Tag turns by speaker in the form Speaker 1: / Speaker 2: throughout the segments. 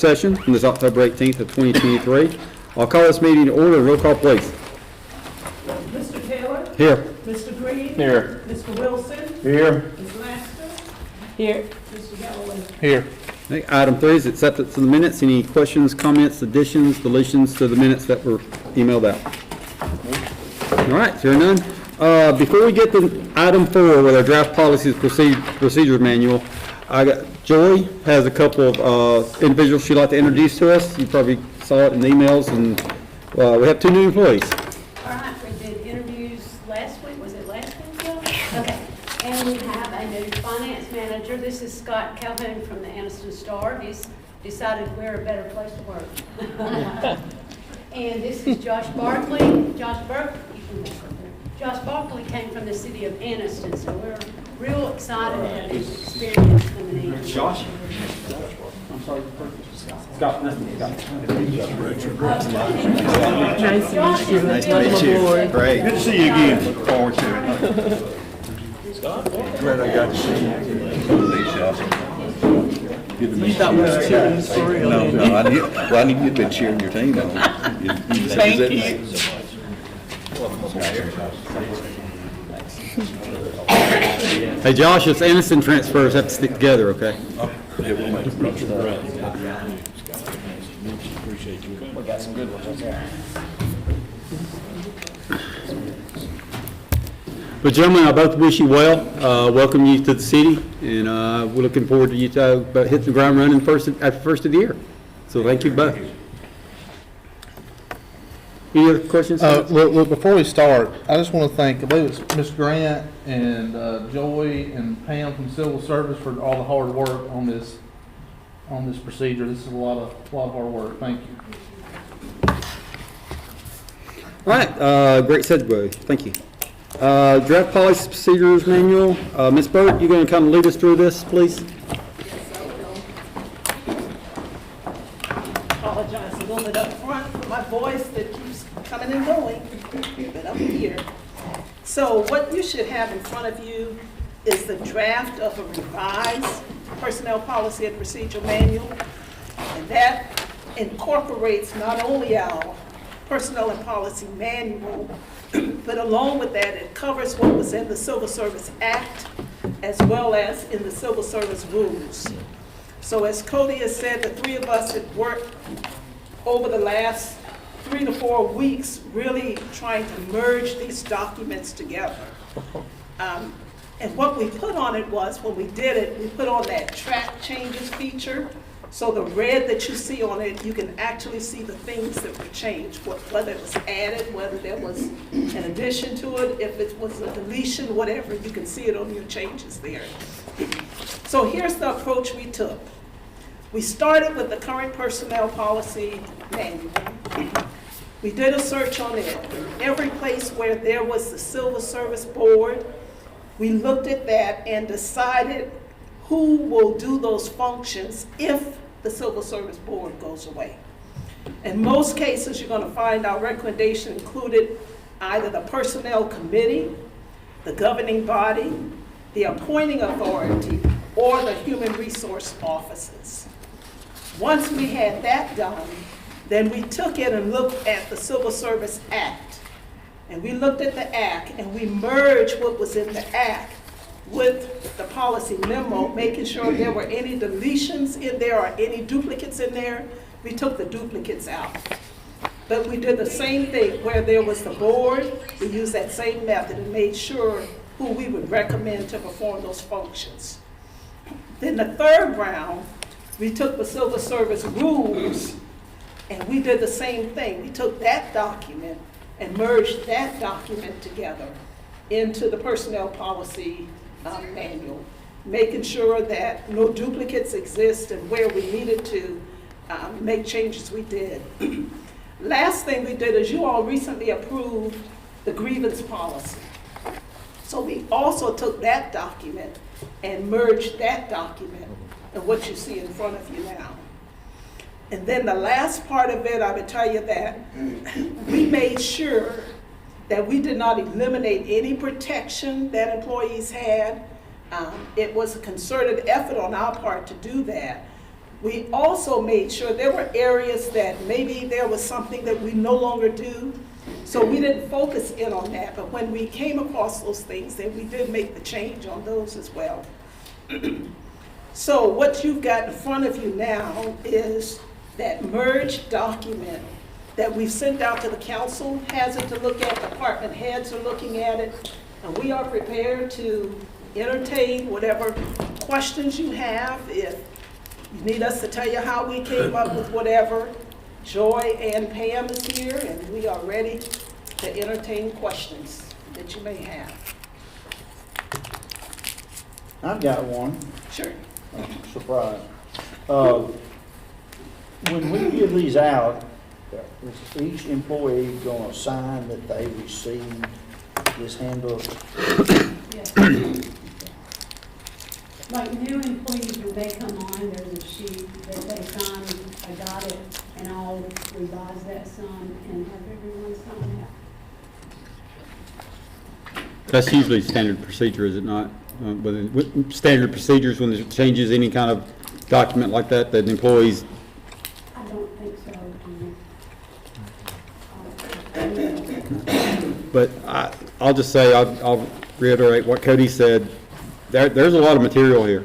Speaker 1: Session on this October 18th of 2023. I'll call this meeting to order. Roll call, please.
Speaker 2: Mr. Taylor?
Speaker 1: Here.
Speaker 2: Mr. Green?
Speaker 3: Here.
Speaker 2: Mr. Wilson?
Speaker 3: Here.
Speaker 2: Ms. Laster?
Speaker 4: Here.
Speaker 2: Mr. Galloway?
Speaker 3: Here.
Speaker 1: Okay, item 3 is acceptance of the minutes. Any questions, comments, additions, deletions to the minutes that were emailed out? All right, is there none? Before we get to item 4 with our draft policies procedure manual, Joy has a couple of individuals she'd like to introduce to us. You probably saw it in the emails, and we have 2 new employees.
Speaker 5: All right, we did interviews last week, was it last week, Joe? Okay, and we have a new finance manager. This is Scott Calhoun from the Anniston Star. He's decided we're a better place to work. And this is Josh Barkley. Josh Barkley came from the city of Anniston, so we're real excited to have his experience coming in.
Speaker 1: Josh? I'm sorry, Scott. Nice to meet you.
Speaker 5: Nice to meet you.
Speaker 3: Great. Good to see you again. Look forward to it. Glad I got to see you.
Speaker 4: You thought we were cheering the story on it.
Speaker 3: No, I need you to be cheering your team on.
Speaker 4: Thank you.
Speaker 1: Hey, Josh, it's Anniston transfers have to stick together, okay?
Speaker 3: It will make a difference.
Speaker 4: We got some good ones there.
Speaker 1: But gentlemen, I both wish you well, welcome you to the city, and we're looking forward to you hitting the ground running after first of the year. So thank you both. Any other questions?
Speaker 6: Well, before we start, I just want to thank, I believe it's Ms. Grant and Joy and Pam from Civil Service for all the hard work on this procedure. This is a lot of hard work. Thank you.
Speaker 1: All right, great segue. Thank you. Draft policy procedures manual. Ms. Burt, you going to kind of lead us through this, please?
Speaker 2: Apologize a little bit up front for my voice that keeps coming and going, but I'm here. So what you should have in front of you is the draft of a revised personnel policy and procedure manual. And that incorporates not only our personnel and policy manual, but along with that, it covers what was in the Civil Service Act as well as in the Civil Service rules. So as Cody has said, the 3 of us have worked over the last 3 to 4 weeks really trying to merge these documents together. And what we put on it was, when we did it, we put on that track changes feature. So the red that you see on it, you can actually see the things that were changed, whether it was added, whether there was an addition to it, if it was a deletion, whatever, you can see it on your changes there. So here's the approach we took. We started with the current personnel policy manual. We did a search on it. Every place where there was the Civil Service Board, we looked at that and decided who will do those functions if the Civil Service Board goes away. In most cases, you're going to find our recommendation included either the Personnel Committee, the governing body, the appointing authority, or the human resource offices. Once we had that done, then we took it and looked at the Civil Service Act. And we looked at the Act and we merged what was in the Act with the policy memo, making sure there were any deletions in there or any duplicates in there. We took the duplicates out. But we did the same thing where there was the board. We used that same method and made sure who we would recommend to perform those functions. Then the third round, we took the Civil Service rules and we did the same thing. We took that document and merged that document together into the personnel policy manual, making sure that no duplicates exist, and where we needed to make changes, we did. Last thing we did is you all recently approved the grievance policy. So we also took that document and merged that document and what you see in front of you now. And then the last part of it, I would tell you that we made sure that we did not eliminate any protection that employees had. It was a concerted effort on our part to do that. We also made sure there were areas that maybe there was something that we no longer do. So we didn't focus in on that, but when we came across those things, then we did make the change on those as well. So what you've got in front of you now is that merged document that we've sent out to the council, has it to look at, department heads are looking at it, and we are prepared to entertain whatever questions you have. If you need us to tell you how we came up with whatever, Joy and Pam is here, and we are ready to entertain questions that you may have.
Speaker 7: I've got one.
Speaker 2: Sure.
Speaker 7: I'm surprised. When we give these out, is each employee gonna sign that they received this handbook?
Speaker 5: Yes. Like new employees, when they come on, there's a sheet that they sign, I got it, and I'll revise that some and have everyone sign that.
Speaker 1: That's usually standard procedure, is it not? With standard procedures, when there changes any kind of document like that, that employees,
Speaker 5: I don't think so.
Speaker 1: but I'll just say, I'll reiterate what Cody said. There's a lot of material here.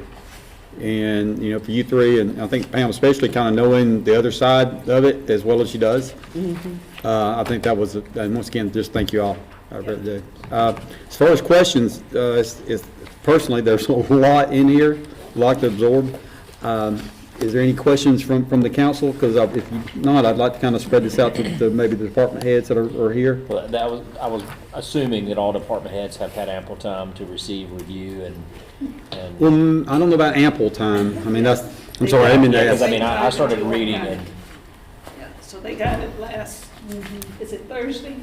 Speaker 1: And, you know, for you three, and I think Pam especially, kind of knowing the other side of it as well as she does, I think that was, and once again, just thank you all. I really do. As far as questions, personally, there's a lot in here, a lot to absorb. Is there any questions from the council? Because if not, I'd like to kind of spread this out to maybe the department heads that are here.
Speaker 4: Well, I was assuming that all department heads have had ample time to receive, review, and.
Speaker 1: Well, I don't know about ample time. I mean, I'm sorry, I didn't mean to
Speaker 4: Because
Speaker 1: ask.
Speaker 4: I mean, I started reading and,
Speaker 2: Yeah, so they got it last, is it Thursday,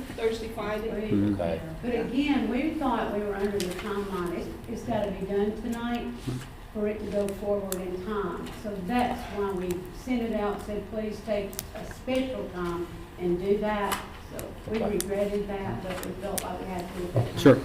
Speaker 2: Friday?
Speaker 4: okay.
Speaker 5: But again, we thought we were under the timeline. It's got to be done tonight for it to go forward in time. So that's why we sent it out, said, please take a special time and do that. So we
Speaker 4: Okay.
Speaker 5: regretted that, but we felt like we had to do it that time.
Speaker 1: Sure.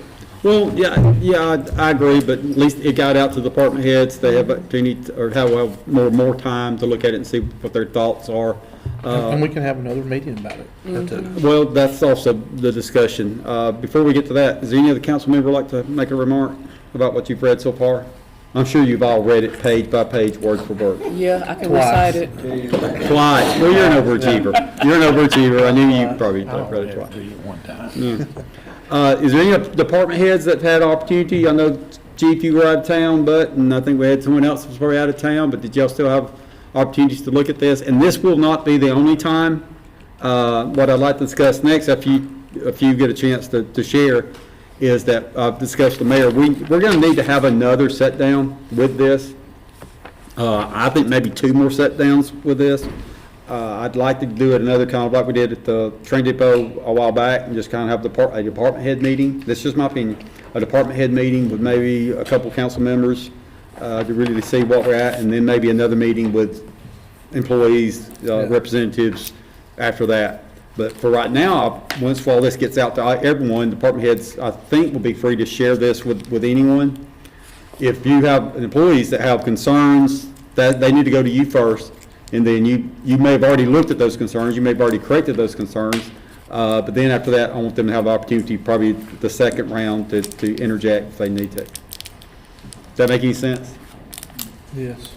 Speaker 1: Well, yeah, I agree, but at least it got out to the department heads. They have opportunity or have more time to look at it and see what their thoughts are.
Speaker 6: And we can have another meeting about it, or two.
Speaker 1: Well, that's also the discussion. Before we get to that, does any other council member like to make a remark about what you've read so far? I'm sure you've all read it page by page, word for word.
Speaker 8: Yeah, I can
Speaker 6: Twice.
Speaker 8: recite it.
Speaker 1: Twice. Well, you're an overachiever. You're an overachiever. I knew you probably read it twice.
Speaker 3: One time.
Speaker 1: Is there any department heads that have had opportunity? I know, Chief, you were out of town, and I think we had someone else that was probably out of town, but did y'all still have opportunities to look at this? And this will not be the only time. What I'd like to discuss next, if you get a chance to share, is that I've discussed with the mayor, we're going to need to have another set down with this. I think maybe 2 more set downs with this. I'd like to do it another kind of like we did at the train depot a while back and just kind of have a department head meeting. That's just my opinion. A department head meeting with maybe a couple council members to really see what we're at, and then maybe another meeting with employees, representatives after that. But for right now, once all this gets out to everyone, department heads, I think, will be free to share this with anyone. If you have employees that have concerns, that they need to go to you first. And then you may have already looked at those concerns, you may have already corrected those concerns, but then after that, I want them to have the opportunity, probably the second round, to interject if they need to. Does that make any sense?
Speaker 6: Yes.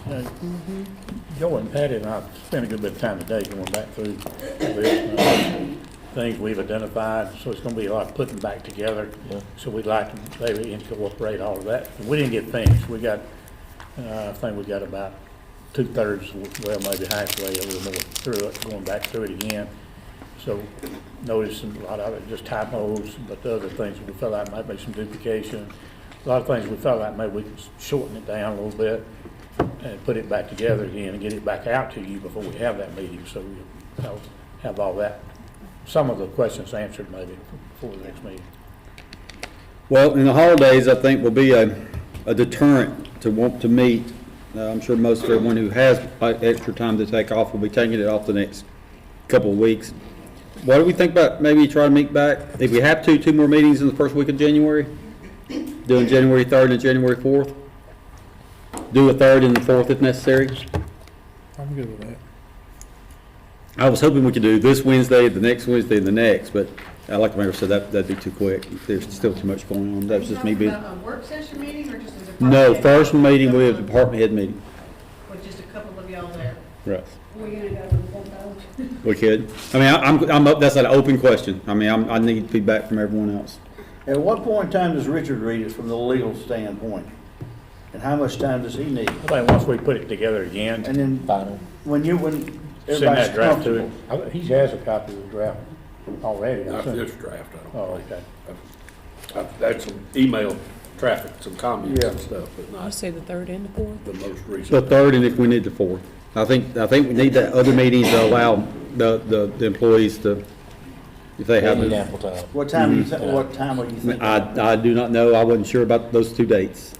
Speaker 9: Joe and Patty and I spent a good bit of time today going back through this, things we've identified, so it's gonna be a lot of putting back together. So we'd like to maybe incorporate all of that. We didn't get finished. We got, I think we got about 2/3, well, maybe halfway, a little more through it, going back through it again. So noticing a lot of it, just typos, but the other things we felt like might be some duplication. A lot of things we felt like maybe we could shorten it down a little bit and put it back together again and get it back out to you before we have that meeting. So we'll have all that, some of the questions answered maybe before the next meeting.
Speaker 1: Well, in the holidays, I think will be a deterrent to want to meet. I'm sure most everyone who has extra time to take off will be taking it off the next couple of weeks. What do we think about maybe try to meet back? If we have 2 more meetings in the first week of January, doing January 3rd and January 4th? Do a 3rd and the 4th if necessary?
Speaker 6: I'm good with that.
Speaker 1: I was hoping we could do this Wednesday, the next Wednesday, and the next, but like the mayor said, that'd be too quick. There's still too much going on. That's just me being.
Speaker 8: A work session meeting or just a department?
Speaker 1: No,
Speaker 8: head
Speaker 1: first meeting, we have
Speaker 8: with
Speaker 1: department head meeting.
Speaker 8: just a couple of y'all there.
Speaker 1: Right.
Speaker 5: We're gonna go with them both.
Speaker 1: We could. I mean, I'm up, that's an open question. I mean, I need feedback from everyone else.
Speaker 7: At what point in time does Richard read it from the legal standpoint? And how much time does he need?
Speaker 9: I think once we put it together again,
Speaker 7: And then
Speaker 4: Final.
Speaker 7: when
Speaker 9: send
Speaker 7: everybody's
Speaker 9: that draft to
Speaker 7: comfortable.
Speaker 9: him. He has a copy of the draft already.
Speaker 3: Not
Speaker 9: doesn't he?
Speaker 3: this draft, I
Speaker 9: Oh,
Speaker 3: don't think.
Speaker 9: okay.
Speaker 3: I've had some email traffic, some comments and
Speaker 7: Yeah.
Speaker 3: stuff, but
Speaker 10: I
Speaker 3: not
Speaker 10: say the third and the fourth.
Speaker 3: the most
Speaker 1: The
Speaker 3: recent.
Speaker 1: third, and if we need the fourth. I think we need that other meeting to allow the employees to, if they
Speaker 4: They
Speaker 1: have
Speaker 4: need
Speaker 1: it.
Speaker 4: ample time.
Speaker 7: What time, what time are you thinking?
Speaker 1: I do not know. I wasn't sure about those two dates,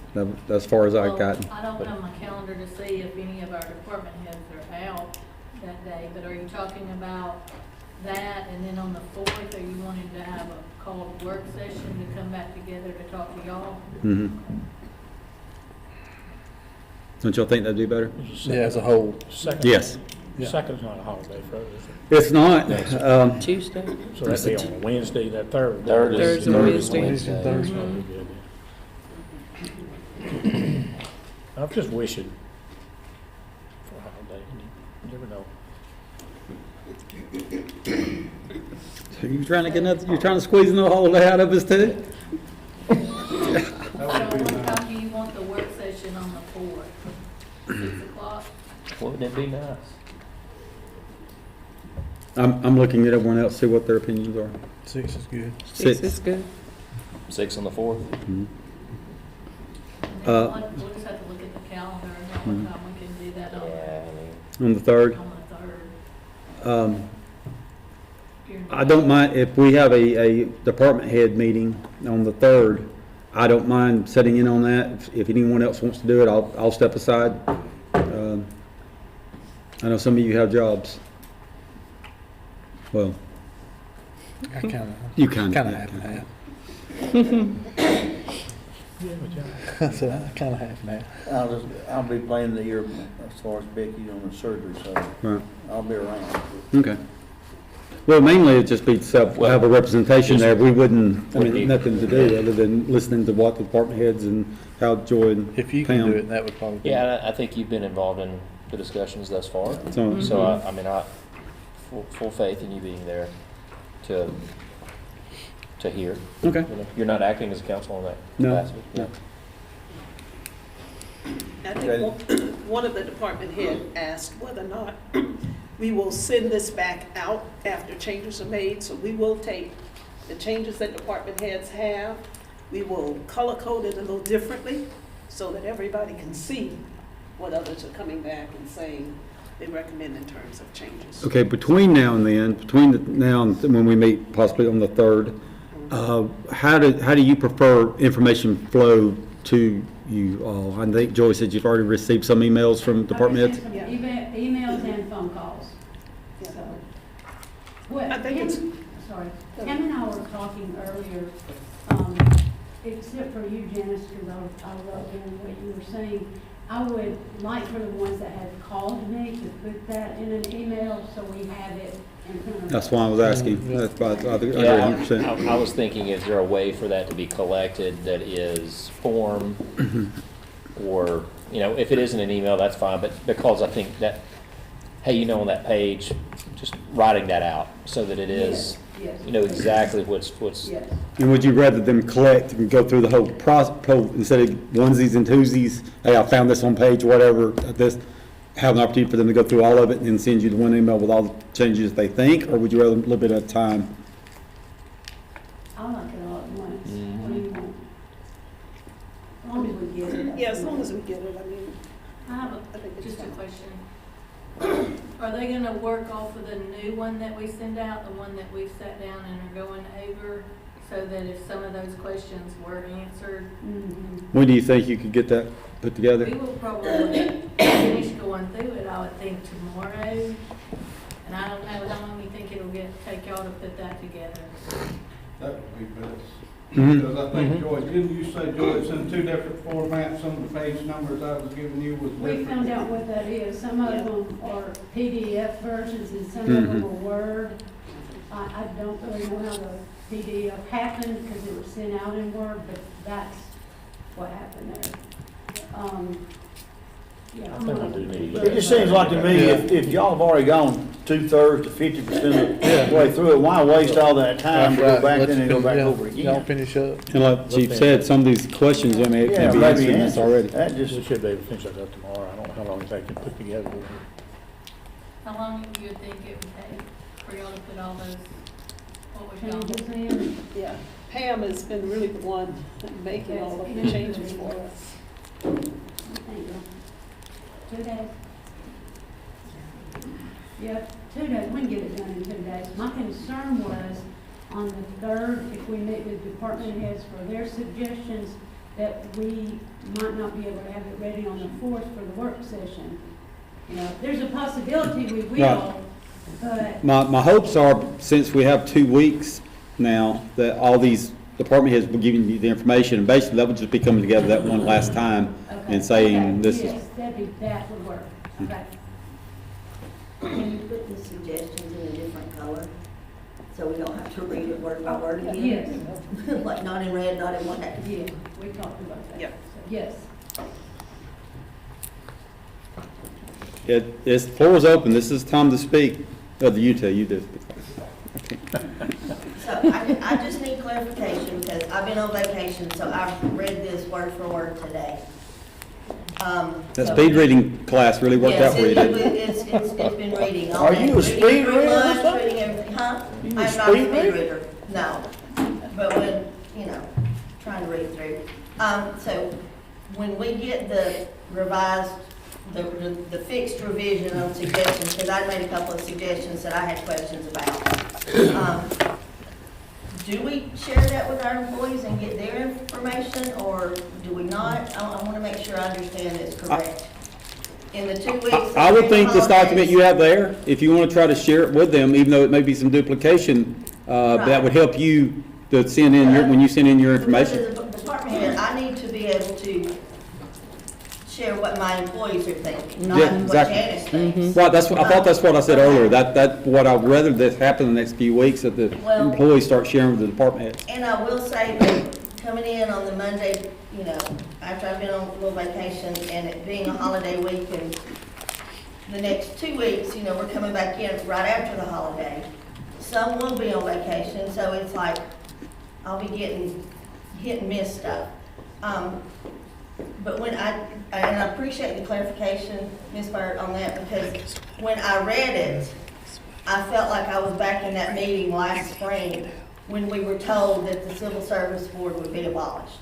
Speaker 1: as far as I
Speaker 8: Well,
Speaker 1: got.
Speaker 8: I don't have my calendar to see if any of our department heads are out that day, but are you talking about that, and then on the fourth, are you wanting to have a called work session to come back together to talk to y'all?
Speaker 1: Mhm. Don't y'all think that'd be better?
Speaker 6: Yeah, as a whole.
Speaker 9: Second.
Speaker 1: Yes.
Speaker 9: Second's not a holiday for us, is
Speaker 1: It's not,
Speaker 10: Tuesday.
Speaker 9: it? So that'd be on a Wednesday, that third.
Speaker 4: Third is
Speaker 10: Thursday, Wednesday.
Speaker 4: Wednesday.
Speaker 6: Thursday.
Speaker 9: I'm just wishing for a holiday. You never know.
Speaker 1: you're trying to get another, you're trying to squeeze another holiday out of us too?
Speaker 8: So what time do you want the work session on the fourth? 6 o'clock?
Speaker 4: Wouldn't it be nice?
Speaker 1: I'm looking at everyone else, see what their opinions are.
Speaker 6: 6 is good.
Speaker 10: Six
Speaker 1: Six.
Speaker 10: is good.
Speaker 4: 6 on the 4th?
Speaker 8: And then we'll just have to look at the calendar and know what time we can do that
Speaker 4: Yeah, I mean,
Speaker 1: On the third.
Speaker 8: on the third. During the
Speaker 1: I don't mind, if we have a department head meeting on the third, I don't mind sitting in on that. If anyone else wants to do it, I'll step aside. I know some of you have jobs. Well,
Speaker 6: I kinda
Speaker 1: you kind of.
Speaker 6: half and half. I said, I kinda half and half.
Speaker 7: I'll be playing the ear as far as Becky on the surgery, so
Speaker 1: Right,
Speaker 7: I'll be around.
Speaker 1: okay. Well, mainly it'd just be to have a representation there. We wouldn't, I mean, nothing to do other than listening to what the department heads and how Joy and
Speaker 6: If you can do
Speaker 1: Pam.
Speaker 6: it, that would probably be.
Speaker 4: yeah, I think you've been involved in the discussions thus far.
Speaker 1: So,
Speaker 4: So, I mean, full faith in you being there to hear.
Speaker 1: okay.
Speaker 4: You know, you're not acting as a council on that
Speaker 1: No,
Speaker 4: capacity?
Speaker 1: no.
Speaker 2: I think one of the department head asked whether or not we will send this back out after changes are made. So we will take the changes that department heads have, we will color code it a little differently so that everybody can see what others are coming back and saying they recommend in terms of changes.
Speaker 1: Okay, between now and then, now and when we meet possibly on the third, how do you prefer information flow to you all? I think Joy said you've already received some emails from department heads.
Speaker 5: I've received some emails and phone calls,
Speaker 2: Yeah.
Speaker 5: so. What,
Speaker 2: I think it's-
Speaker 5: sorry, Pam and I were talking earlier, except for you, Janice, because I wrote in what you were saying. I would like for the ones that have called me to put that in an email, so we have it in front of us.
Speaker 1: That's why I was asking. That's why I agree
Speaker 4: Yeah,
Speaker 1: 100%.
Speaker 4: I was thinking, is there a way for that to be collected that is form? Or, you know, if it isn't an email, that's fine, but because I think that, hey, you know, on that page, just writing that out so that it is,
Speaker 5: Yes,
Speaker 4: you know, exactly what's,
Speaker 5: yes.
Speaker 1: And would you rather them collect and go through the whole process, instead of onesies and twosies, hey, I found this on page, whatever, this, have an opportunity for them to go through all of it and then send you the one email with all the changes they think, or would you rather a little bit at a time?
Speaker 5: I like it all at once.
Speaker 4: Mhm.
Speaker 5: What do you want? As long as we get it.
Speaker 2: Yeah, as long as we get it, I mean,
Speaker 8: I have
Speaker 2: I think it's
Speaker 8: just a
Speaker 2: fine.
Speaker 8: question. Are they gonna work off of the new one that we send out, the one that we've sat down and are going over? So that if some of those questions were answered,
Speaker 5: Mhm.
Speaker 1: When do you think you could get that put together?
Speaker 8: we will probably finish going through it, I would think tomorrow. And I don't know how long you think it'll take y'all to put that together.
Speaker 11: That would be best.
Speaker 1: Mhm.
Speaker 11: Because I think, Joy, didn't you say, Joy, it's in two different formats, some of the page numbers I was giving you was
Speaker 5: We
Speaker 11: different?
Speaker 5: found out what that is. Some of them are PDF versions and some of them are Word. I don't really know how the PDF happened because it was sent out in Word, but that's what happened there. Yeah.
Speaker 4: I think I do need.
Speaker 7: It just seems like to me, if y'all have already gone 2/3 to 50% of the way through it, why waste all that time to go back in and go back over
Speaker 6: Y'all
Speaker 7: again?
Speaker 6: finish up.
Speaker 1: And like Chief said, some of these questions, I mean, it
Speaker 7: Yeah,
Speaker 1: can be
Speaker 7: maybe
Speaker 1: answered in this
Speaker 7: answer.
Speaker 1: already.
Speaker 7: That
Speaker 9: We
Speaker 7: just,
Speaker 9: should be able to finish that up tomorrow. I don't know how long they can put together.
Speaker 8: How long do you think it would take for y'all to put all those, what was y'all?
Speaker 5: Changes in.
Speaker 2: Yeah, Pam has been really the one making all of the changes for us.
Speaker 5: Thank you. 2 days. Yep, 2 days, we can get it done in 2 days. My concern was on the 3rd, if we meet with department heads for their suggestions, that we might not be able to have it ready on the 4th for the work session. You know, there's a possibility we will, but
Speaker 1: My hopes are, since we have 2 weeks now, that all these department heads will give you the information, and basically that would just be coming together that one last time
Speaker 5: okay.
Speaker 1: and saying
Speaker 5: Okay,
Speaker 1: this is,
Speaker 5: yes, that would work, okay.
Speaker 12: Can you put the suggestions in a different color? So we don't have to read it word by word again?
Speaker 5: Yes.
Speaker 12: Like not in red, not in white?
Speaker 5: Yeah, we talked about that.
Speaker 2: Yep.
Speaker 5: So, yes.
Speaker 1: it's, the floor is open, this is time to speak. You two, you do.
Speaker 12: So I just need clarification because I've been on vacation, so I've read this word for word today.
Speaker 1: That speed reading class really worked out
Speaker 12: Yes,
Speaker 1: for you, didn't it?
Speaker 12: it's been reading. all
Speaker 7: Are
Speaker 12: day.
Speaker 7: you a
Speaker 12: Reading
Speaker 7: speed
Speaker 12: through
Speaker 7: reader or
Speaker 12: lunch,
Speaker 7: something?
Speaker 12: Reading everything, huh?
Speaker 7: You
Speaker 12: I'm
Speaker 7: a
Speaker 12: not a
Speaker 7: speed
Speaker 12: speed
Speaker 7: reader?
Speaker 12: reader, no. But when, you know, trying to read through. So when we get the revised, the fixed revision on suggestions, because I made a couple of suggestions that I had questions about. Do we share that with our employees and get their information, or do we not? I want to make sure I understand this correct. In the 2 weeks.
Speaker 1: I would think this document
Speaker 12: holidays-
Speaker 1: you have there, if you want to try to share it with them, even though it may be some duplication, that
Speaker 12: Right.
Speaker 1: would help you to send in your, when you send in your information.
Speaker 12: Because as a department head, I need to be able to share what my employees are thinking, not
Speaker 1: Yeah,
Speaker 12: what
Speaker 1: exactly.
Speaker 12: Janice thinks.
Speaker 1: Well, I thought that's what I said earlier, that what I'd rather this happen in the next few weeks, that the
Speaker 12: Well-
Speaker 1: employees start sharing with the department heads.
Speaker 12: And I will say that coming in on the Monday, you know, after I've been on a little vacation and it being a holiday week and the next 2 weeks, you know, we're coming back in right after the holiday. Some will be on vacation, so it's like, I'll be getting hit and miss stuff. But when and I appreciate the clarification, Ms. Burt, on that, because when I read it, I felt like I was back in that meeting last spring when we were told that the Civil Service Board would be abolished.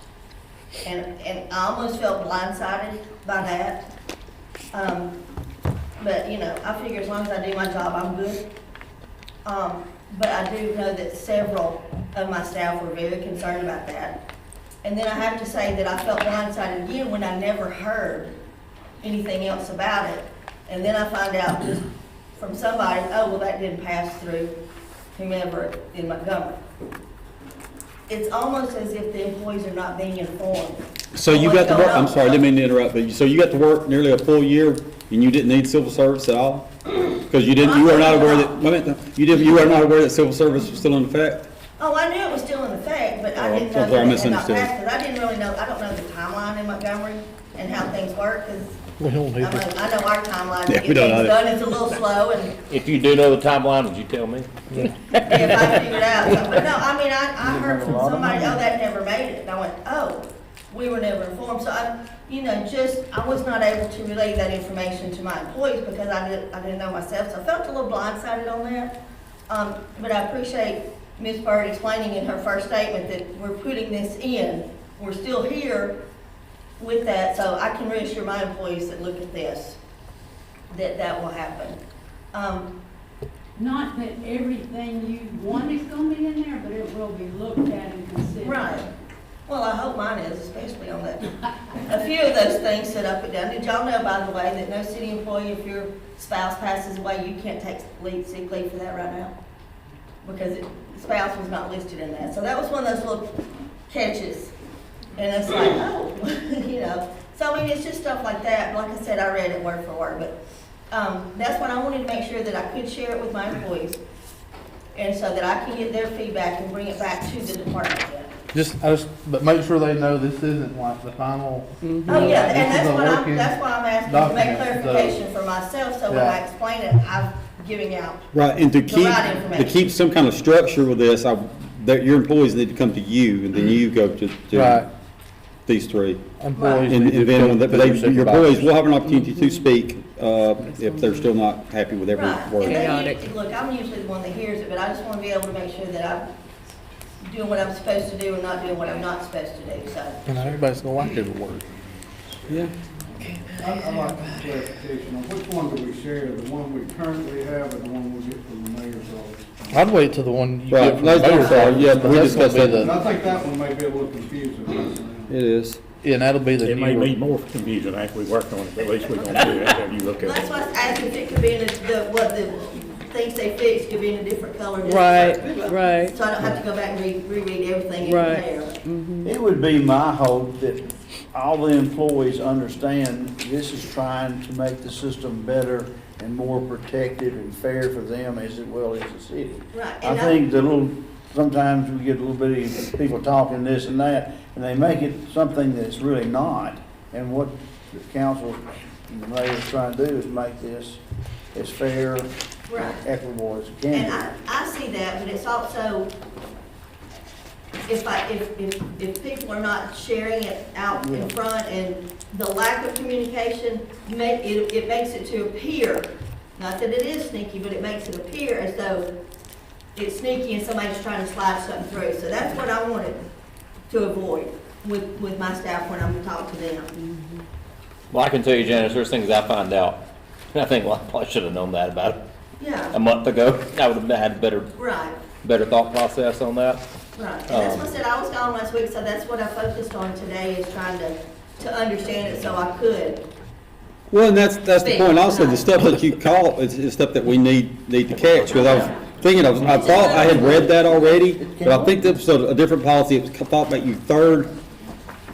Speaker 12: And I almost felt blindsided by that. But, you know, I figure as long as I do my job, I'm good. But I do know that several of my staff were very concerned about that. And then I have to say that I felt blindsided again when I never heard anything else about it. And then I find out just from somebody, oh, well, that didn't pass through whomever in Montgomery. It's almost as if the employees are not being informed.
Speaker 1: So you got to work, I'm sorry, I didn't mean to interrupt, but so you got to work nearly a full year and you didn't need civil service at all? Because you were not aware that, wait a minute, you were not aware that civil service was still in effect?
Speaker 12: Oh, I knew it was still in effect, but
Speaker 1: Oh,
Speaker 12: I didn't know
Speaker 1: I'm sorry, I
Speaker 12: that it had not
Speaker 1: misunderstood.
Speaker 12: passed, because I didn't really know, I don't know the timeline in Montgomery and how things work, because
Speaker 6: We don't
Speaker 12: I
Speaker 6: need
Speaker 12: mean,
Speaker 6: to.
Speaker 12: I know our timeline to
Speaker 1: Yeah,
Speaker 12: get
Speaker 1: we don't
Speaker 12: things
Speaker 1: either.
Speaker 12: done, it's a little slow, and
Speaker 4: If you do know the timeline, would you tell me?
Speaker 12: if I figured out something. But no, I mean, I heard from somebody, oh, that never made it, and I went, oh, we were never informed, so I was not able to relay that information to my employees because I didn't know myself, so I felt a little blindsided on that. But I appreciate Ms. Bird explaining in her first statement that we're putting this in, we're still here with that, so I can reassure my employees that look at this, that will happen.
Speaker 5: Not that everything you want is gonna be in there, but it will be looked at and considered.
Speaker 12: Right. Well, I hope mine is, especially on that. A few of those things sit up and down. Did y'all know, by the way, that no city employee, if your spouse passes away, you can't take sick leave for that right now? because spouse was not listed in that. So that was one of those little catches. And it's like, oh, you know. So, I mean, it's just stuff like that. Like I said, I read it word for word, but that's when I wanted to make sure that I could share it with my employees, and so that I can get their feedback and bring it back to the department head.
Speaker 6: But make sure they know this isn't like the final.
Speaker 12: Oh, yeah, and
Speaker 6: This is a working
Speaker 12: that's what I'm asking, to make
Speaker 6: document, so-
Speaker 12: clarification for myself, so when I
Speaker 6: Yeah.
Speaker 12: explain it, I'm giving out.
Speaker 1: Right, and to
Speaker 12: right information.
Speaker 1: keep some kind of structure with this, that your employees need to come to you, and then you go to
Speaker 6: Right.
Speaker 1: these three.
Speaker 6: Employees
Speaker 1: And
Speaker 6: need to
Speaker 1: then
Speaker 6: go
Speaker 1: when
Speaker 6: to their
Speaker 1: your employees
Speaker 6: supervisors.
Speaker 1: will have an opportunity to speak, if they're still not happy with every
Speaker 12: Right,
Speaker 1: word.
Speaker 12: and
Speaker 10: Chaotic.
Speaker 12: look, I'm usually the one that hears it, but I just want to be able to make sure that I'm doing what I'm supposed to do and not doing what I'm not supposed to do, so.
Speaker 6: And everybody's gonna like every word.
Speaker 1: Yeah.
Speaker 11: I'd like clarification on which one do we share, the one we currently have and the one we get from the mayor's office?
Speaker 6: I'd wait till the one you
Speaker 1: Right,
Speaker 6: get from the
Speaker 1: let's go
Speaker 6: mayor's
Speaker 1: for it.
Speaker 6: office,
Speaker 1: Yeah,
Speaker 6: but
Speaker 1: we
Speaker 6: that's gonna
Speaker 1: discussed
Speaker 6: be
Speaker 1: that.
Speaker 11: And
Speaker 6: the,
Speaker 11: I think that one may be a little confusing.
Speaker 1: It is.
Speaker 6: and that'll be the
Speaker 9: It may
Speaker 6: new
Speaker 9: be
Speaker 6: one.
Speaker 9: more confusing after we work on it, but at least we're gonna do it after you look at
Speaker 12: That's
Speaker 9: it.
Speaker 12: why I was asking if it could be in what the things they fixed could be in a different color.
Speaker 10: Right, right,
Speaker 12: So I don't have to go back and reread everything in
Speaker 10: Right.
Speaker 12: there.
Speaker 7: It would be my hope that all the employees understand this is trying to make the system better and more protected and fair for them as well as the city.
Speaker 12: Right,
Speaker 7: I
Speaker 12: and
Speaker 7: think sometimes we get a little bit of people talking this and that, and they make it something that's really not. And what the council and the mayor is trying to do is make this as fair,
Speaker 12: Right.
Speaker 7: equitable as it can
Speaker 12: And
Speaker 7: be.
Speaker 12: I see that, but it's also, if people are not sharing it out in front and the lack of communication, it makes it to appear, not that it is sneaky, but it makes it appear as though it's sneaky and somebody's trying to slide something through. So that's what I wanted to avoid with my staff when I'm talking to them.
Speaker 4: Well, I can tell you, Janice, there's things I find out. I think, well, I probably should have known that about
Speaker 12: Yeah,
Speaker 4: a month ago. I would have had
Speaker 12: right.
Speaker 4: better thought process on that.
Speaker 12: Right, and that's what I said, I was gone last week, so that's what I focused on today, is trying to understand it so I could.
Speaker 1: Well, and that's the point also, the stuff that you call is stuff that we need to catch, because I was thinking, I thought I had read that already, but I think that was a different policy, it talked about you third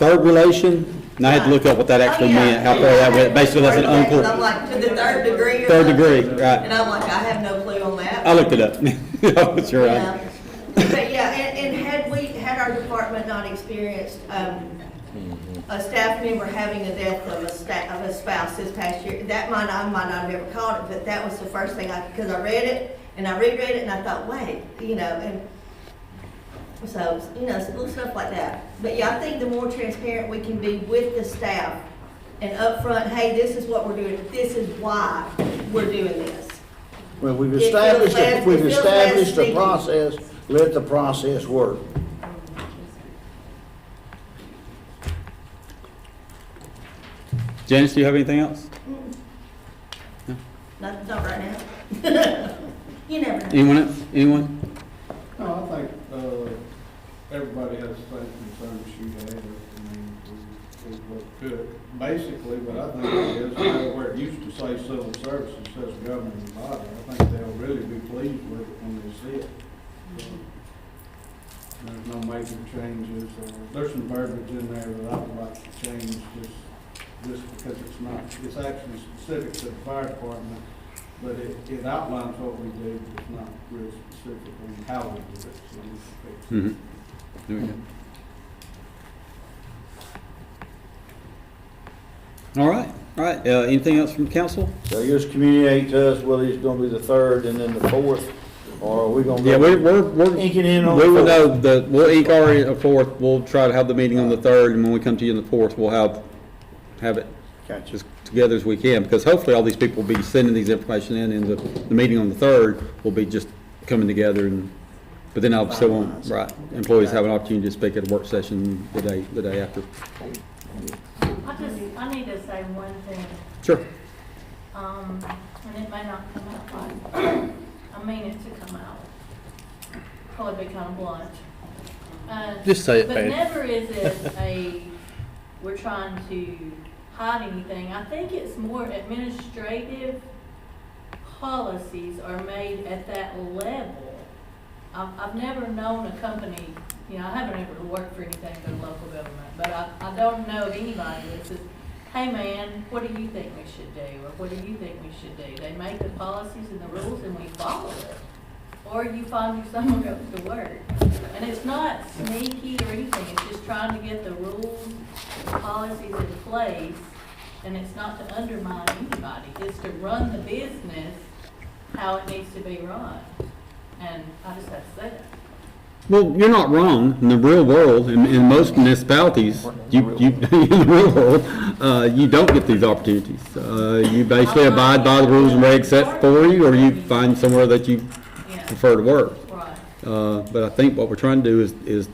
Speaker 1: relation, and I had to look up what that actually meant, how far that went, basically that's an
Speaker 12: And
Speaker 1: uncle,
Speaker 12: I'm like, to the third degree or
Speaker 1: third
Speaker 12: something.
Speaker 1: degree, right,
Speaker 12: And I'm like, I have no clue on that.
Speaker 1: I looked it up. That's right.
Speaker 12: Yeah. But yeah, and had our department not experienced, a staff member having a death of a spouse this past year, I might not have ever caught it, but that was the first thing because I read it, and I reread it, and I thought, wait, and so, little stuff like that. But yeah, I think the more transparent we can be with the staff and upfront, hey, this is what we're doing, this is why we're doing this.
Speaker 7: Well, we've
Speaker 12: It feels
Speaker 7: established,
Speaker 12: less-
Speaker 7: we've
Speaker 12: it feels less
Speaker 7: established a
Speaker 12: sneaky.
Speaker 7: process, let the process work.
Speaker 1: Janice, do you have anything else?
Speaker 12: Not right now. You never know.
Speaker 1: Anyone else? Anyone?
Speaker 11: No, I think, everybody has the same concerns you had. I mean, we look good. Basically, what I think it is, where it used to say civil services, it says governing body. I think they'll really be pleased with it when they see it. There's no major changes, or there's some verbiage in there that I would like to change just because it's actually specific to the fire department, but it outlines what we do, but it's not real specific on how we do it, so we can fix it.
Speaker 1: Mm-hmm. There we go. All right, anything else from council?
Speaker 7: So you just communicate to us whether it's gonna be the third and then the fourth, or are we gonna?
Speaker 1: Yeah, we're
Speaker 7: Inking in on
Speaker 1: we
Speaker 7: the
Speaker 1: will
Speaker 7: fourth.
Speaker 1: know we'll ink already the fourth, we'll try to have the meeting on the third, and when we come to you on the fourth, we'll have it
Speaker 7: Gotcha.
Speaker 1: as together as we can, because hopefully all these people will be sending these information in, and the meeting on the third will be just coming together, but then I'll still want, right, employees have an opportunity to speak at a work session the day after.
Speaker 8: I need to say one thing,
Speaker 1: Sure.
Speaker 8: and it may not come out right. I mean it to come out. Probably be kind of blunt.
Speaker 6: Just say it,
Speaker 8: But
Speaker 6: Patty.
Speaker 8: never is it we're trying to hide anything. I think it's more administrative policies are made at that level I've never known a company, you know, I haven't ever worked for anything but local government, but I don't know of anybody that says, hey man, what do you think we should do? Or what do you think we should do? They make the policies and the rules and we follow it. Or you find someone goes to work. And it's not sneaky or anything, it's just trying to get the rules, policies in place. And it's not to undermine anybody, it's to run the business how it needs to be run. And I just have to say that.
Speaker 1: Well, you're not wrong. In the real world, in most municipalities, you in the real world, you don't get these opportunities. You basically abide by the rules and regs set for you, or you find somewhere that you
Speaker 8: Yeah,
Speaker 1: prefer to work.
Speaker 8: right.
Speaker 1: But I think what we're trying to do is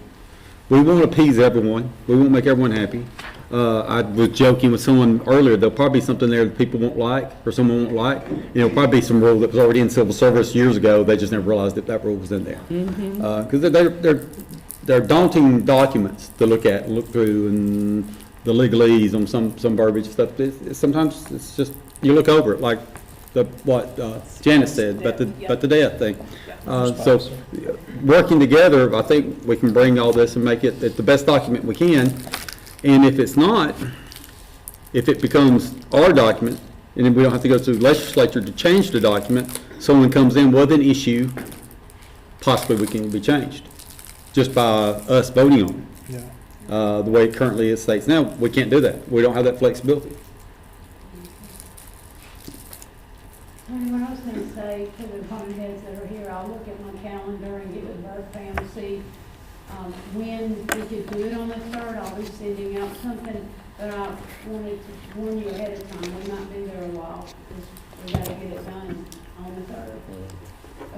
Speaker 1: we won't appease everyone. We won't make everyone happy. I was joking with someone earlier, there'll probably be something there that people won't like, or someone won't like. You know, probably some rule that was already in civil service years ago, they just never realized that that rule was in there. Because they're daunting documents to look at, look through, and the legalese on some verbiage stuff. Sometimes it's just, you look over it, like what Janice said, but the death thing. So, working together, I think we can bring all this and make it the best document we can. And if it's not, if it becomes our document, and then we don't have to go to the legislature to change the document, someone comes in with an issue, possibly we can be changed, just by us voting on it. The way it currently is states now, we can't do that. We don't have that flexibility.
Speaker 5: Tony, what I was gonna say to the department heads that are here, I'll look at my calendar and get with both Pam to see when we could do it on the 3rd. I'll be sending out something, but I wanted to warn you ahead of time. We might be there a while, because we gotta get it done on the 3rd.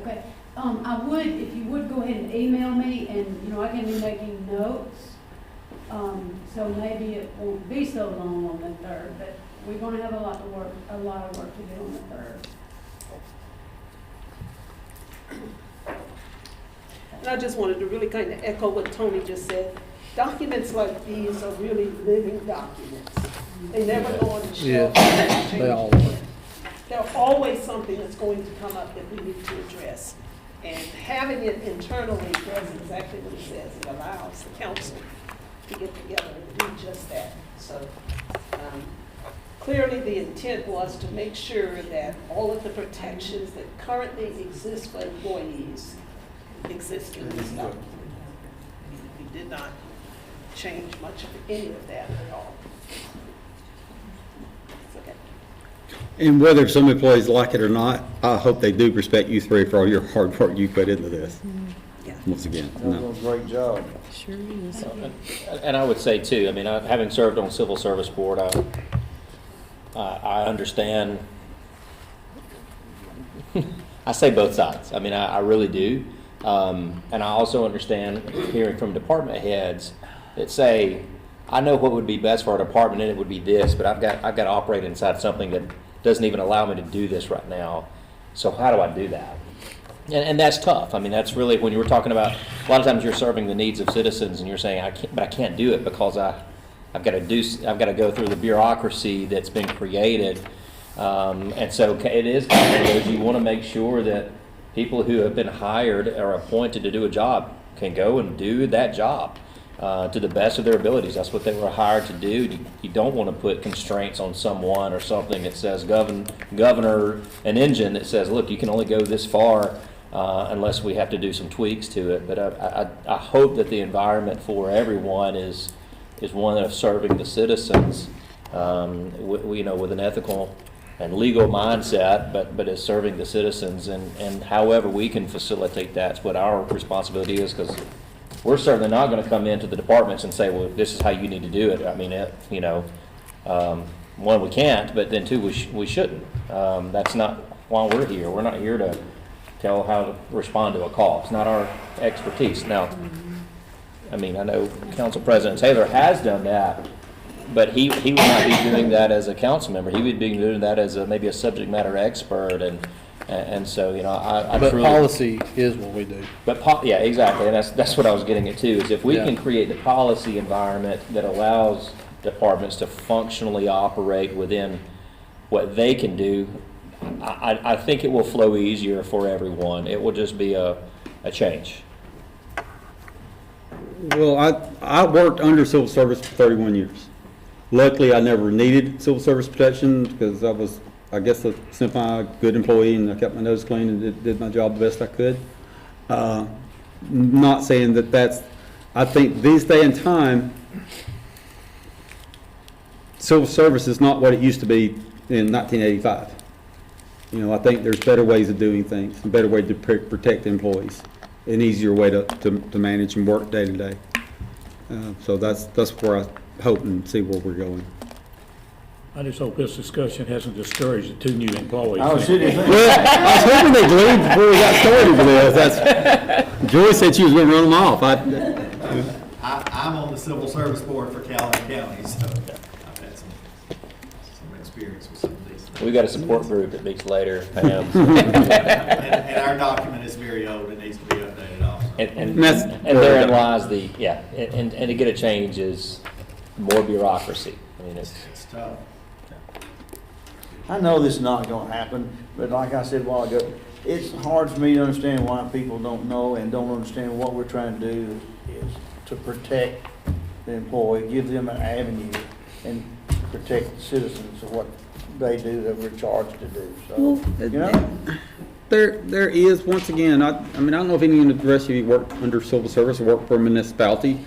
Speaker 5: Okay, I would, if you would go ahead and email me, and, you know, I can be making notes, so maybe it won't be so long on the 3rd, but we're gonna have a lot of work to do on the 3rd.
Speaker 2: And I just wanted to really kind of echo what Tony just said. Documents like these are really living documents. They never go on the shelf.
Speaker 6: They all are.
Speaker 2: There's always something that's going to come up that we need to address. And having it internally does exactly what it says. It allows the council to get together and do just that. So clearly the intent was to make sure that all of the protections that currently exist for employees exist in this document. We did not change much of any of that at all. It's okay.
Speaker 1: And whether some employees like it or not, I hope they do respect you three for all your hard work you put into this.
Speaker 2: Yeah.
Speaker 1: Once again.
Speaker 7: You're doing a great job.
Speaker 10: Sure is.
Speaker 4: And I would say too, I mean, having served on civil service board, I understand. I say both sides. I mean, I really do. And I also understand hearing from department heads that say, I know what would be best for our department and it would be this, but I've got to operate inside something that doesn't even allow me to do this right now. So how do I do that? And that's tough. I mean, that's really, when you were talking about, a lot of times you're serving the needs of citizens and you're saying, I can't do it because I've got to go through the bureaucracy that's been created. And so it is one of those, you want to make sure that people who have been hired or appointed to do a job can go and do that job to the best of their abilities. That's what they were hired to do. You don't want to put constraints on someone or something that says governor an engine that says, look, you can only go this far unless we have to do some tweaks to it. But I hope that the environment for everyone is one of serving the citizens, with an ethical and legal mindset, but is serving the citizens, and however we can facilitate that's what our responsibility is, because we're certainly not going to come into the departments and say, well, this is how you need to do it. I mean, one, we can't, but then two, we shouldn't. That's not why we're here. We're not here to tell how to respond to a call. It's not our expertise. Now, I mean, I know Council President Taylor has done that, but he would not be doing that as a council member. He would be doing that as maybe a subject matter expert, and so I
Speaker 6: But
Speaker 4: truly,
Speaker 6: policy is what we do.
Speaker 4: But yeah, exactly, and that's what I was getting at too. Is if we can create the policy environment that allows departments to functionally operate within what they can do, I think it will flow easier for everyone. It will just be a a change?
Speaker 1: Well, I worked under civil service for 31 years. Luckily, I never needed civil service protection because I was, I guess, a semi-good employee and I kept my nose clean and did my job the best I could. Not saying that I think these day and time, civil service is not what it used to be in 1985. You know, I think there's better ways of doing things, a better way to protect employees, an easier way to manage and work day to day. So that's where I hope and see where we're going.
Speaker 9: I just hope this discussion hasn't discouraged the 2 new employees.
Speaker 7: I was sitting there
Speaker 1: Well, I was hoping they'd leave before we got started with this. Joy said she was gonna run them off.
Speaker 13: I'm on the civil service board for Calhoun County, so I've had some experience with some of these things.
Speaker 4: We've got a support group that meets later, Pam.
Speaker 13: And our document is very old, it needs to be updated also.
Speaker 4: And
Speaker 1: That's-
Speaker 4: therein lies the, and to get a change is more bureaucracy. I mean,
Speaker 13: It's tough.
Speaker 7: I know this is not gonna happen, but like I said a while ago, it's hard for me to understand why people don't know and don't understand what we're trying to do is to protect the employee, give them an avenue, and protect the citizens of what they do that we're charged to do, so, you know?
Speaker 1: There is, once again, I mean, I don't know if any of the rest of you work under civil service or work for a municipality.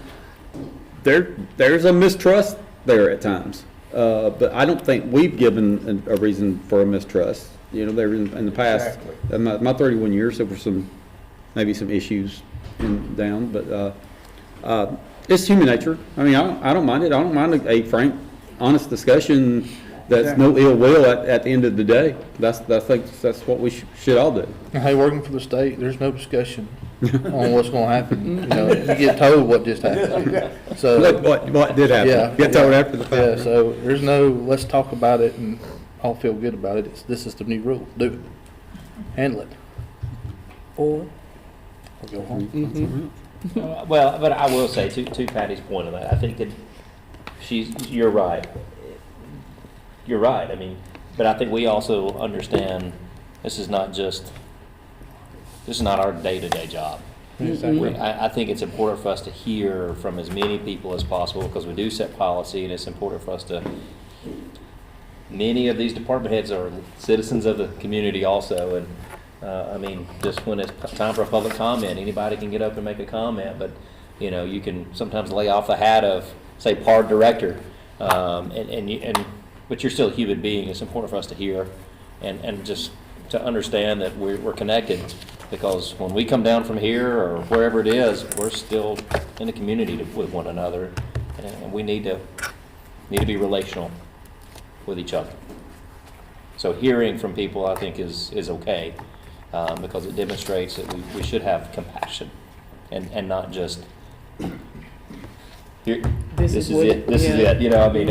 Speaker 1: There's a mistrust there at times. But I don't think we've given a reason for a mistrust. You know, there in the past, in my 31 years, there were maybe some issues down, but it's human nature. I mean, I don't mind it. I don't mind a frank, honest discussion. That's no ill will at the end of the day. That's what we should all do.
Speaker 6: And hey, working for the state, there's no discussion on what's gonna happen. You know, you get told what just happened. So,
Speaker 1: What did happen?
Speaker 6: yeah.
Speaker 1: Get told after the fact.
Speaker 6: Yeah, so there's no, let's talk about it and all feel good about it. This is the new rule. Do it. Handle it.
Speaker 10: Or,
Speaker 6: Or go home.
Speaker 4: well, but I will say, to Patty's point on that, I think that you're right. You're right, I mean, but I think we also understand this is not our day-to-day job. I think it's important for us to hear from as many people as possible because we do set policy and it's important for us to, many of these department heads are citizens of the community also. And I mean, just when it's time for a public comment, anybody can get up and make a comment, but you know, you can sometimes lay off the hat of, say, PARD director, but you're still a human being. It's important for us to hear and just to understand that we're connected because when we come down from here or wherever it is, we're still in the community with one another and we need to be relational with each other. So hearing from people, I think, is okay because it demonstrates that we should have compassion and not just here. This is it. This is it. You know, I mean,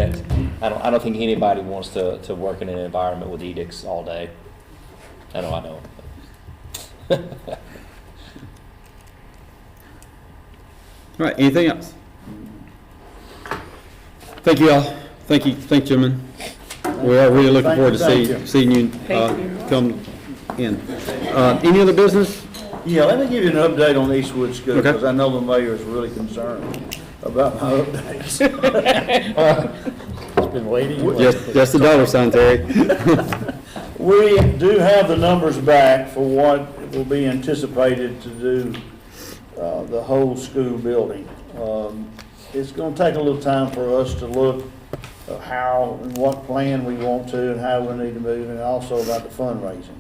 Speaker 4: I don't think anybody wants to work in an environment with edicts all day. I know I don't.
Speaker 1: All right, anything else? Thank you all. Thank you, gentlemen. We are really looking forward to seeing you come in. Any other business?
Speaker 7: Yeah, let me give you an update on Eastwood School,
Speaker 1: Okay.
Speaker 7: because I know the mayor is really concerned about my updates.
Speaker 9: It's been waiting.
Speaker 1: Just a dollar sign, Terry.
Speaker 7: We do have the numbers back for what will be anticipated to do the whole school building. It's gonna take a little time for us to look at how and what plan we want to and how we need to move, and also about the fundraising.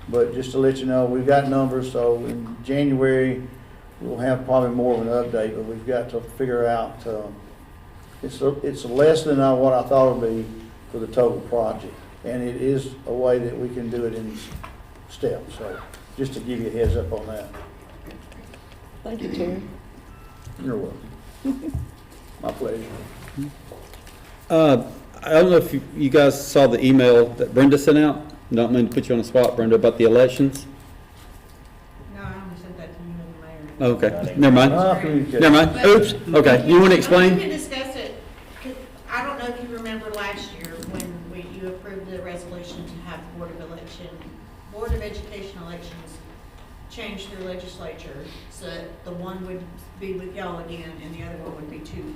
Speaker 7: But just to let you know, we've got numbers, so in January, we'll have probably more of an update, but we've got to figure out, it's less than what I thought it would be for the total project. And it is a way that we can do it in steps, so just to give you a heads up on that.
Speaker 10: thank you, Terry.
Speaker 7: You're welcome. My pleasure.
Speaker 1: I don't know if you guys saw the email that Brenda sent out. Don't mean to put you on the spot, Brenda, about the elections.
Speaker 12: No, I only sent that to you and the mayor.
Speaker 1: Okay, never mind. Never mind. Oops. Okay, you want to
Speaker 12: We
Speaker 1: explain?
Speaker 12: can discuss it, 'cause I don't know if you remember last year when you approved the resolution to have Board of Education elections
Speaker 14: changed through legislature, so that the one would be with y'all again and the other one would be 2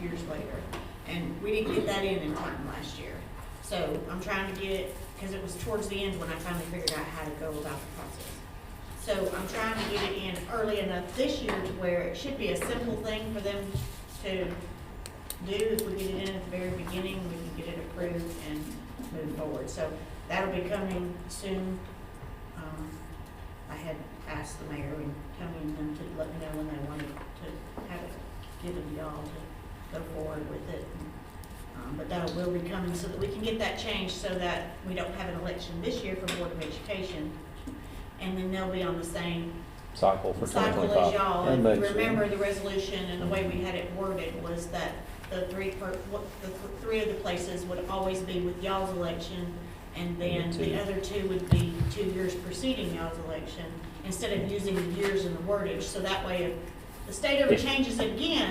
Speaker 14: years later. And we didn't get that in time last year. So I'm trying to get it, because it was towards the end when I finally figured out how to go about the process. So I'm trying to get it in early enough this year to where it should be a simple thing for them to do. If we get it in at the very beginning, we can get it approved and move forward. So that'll be coming soon. I had asked the mayor and Tony and them to let me know when they wanted to have it given to y'all to go forward with it. But that will be coming so that we can get that changed so that we don't have an election this year for Board of Education. And then they'll be on the same
Speaker 4: Cycle for
Speaker 14: cycle
Speaker 4: 2025.
Speaker 14: as y'all.
Speaker 1: That
Speaker 14: And
Speaker 1: makes sense.
Speaker 14: remember, the resolution and the way we had it worded was that the three of the places would always be with y'all's election, and then the other 2 would be 2 years preceding y'all's election, instead of using the years in the wordage. So that way, if the state ever changes again,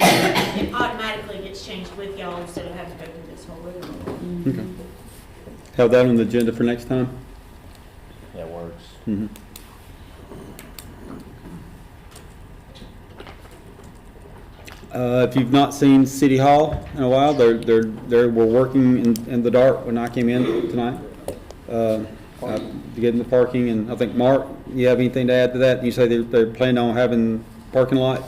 Speaker 14: it automatically gets changed with y'all instead of having to go through this whole rigmarole.
Speaker 1: Okay. Have that on the agenda for next time?
Speaker 4: That works.
Speaker 1: Mhm. If you've not seen City Hall in a while, they were working in the dark when I came in tonight. To get in the parking, and I think, Mark, you have anything to add to that? You say they're planning on having parking lot?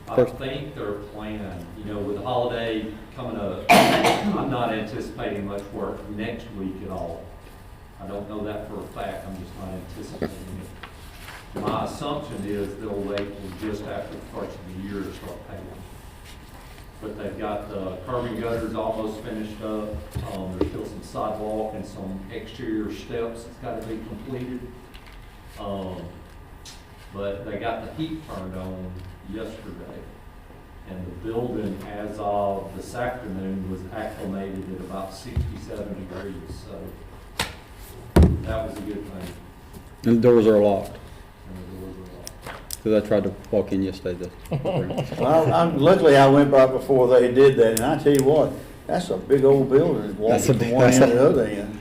Speaker 15: I think they're planning, with the holiday coming up, I'm not anticipating much work next week at all. I don't know that for a fact, I'm just not anticipating it. My assumption is they'll wait till just after the first of the year to start paying. But they've got the curb and gutters almost finished up. There's still some sidewalk and some exterior steps that's got to be completed. But they got the heat turned on yesterday. And the building, as of this afternoon, was acclimated at about 67 degrees. So that was a good thing.
Speaker 1: And the doors are locked,
Speaker 15: And the doors were locked.
Speaker 1: because I tried to walk in yesterday.
Speaker 7: Well, luckily I went by before they did that, and I tell you what, that's a big old building, walking from one end to the other end.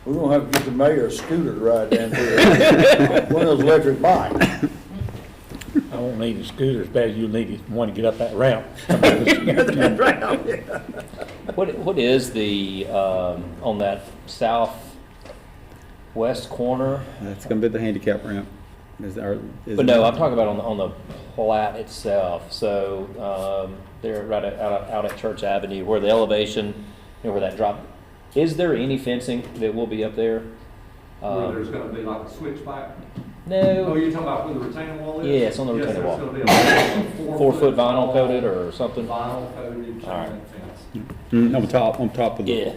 Speaker 7: We're gonna have to get the mayor a scooter to ride down through there. One of those electric bikes.
Speaker 9: I won't need a scooter as bad as you need one to get up that ramp.
Speaker 4: What is the, on that southwest corner?
Speaker 1: That's gonna be the handicap ramp.
Speaker 4: But no, I'm talking about on the plat itself. So, they're right out at Church Avenue where the elevation, where that drop. Is there any fencing that will be up there?
Speaker 15: Where there's gonna be like a switchback? Oh,
Speaker 4: No.
Speaker 15: you're talking about where the retaining wall is?
Speaker 4: Yes, on the retaining wall.
Speaker 15: Yes, there's gonna be a
Speaker 4: 4-foot vinyl
Speaker 15: tall
Speaker 4: coated or something?
Speaker 15: Vinyl coated chain
Speaker 4: All right.
Speaker 15: link fence.
Speaker 1: On top of the.
Speaker 4: Yeah.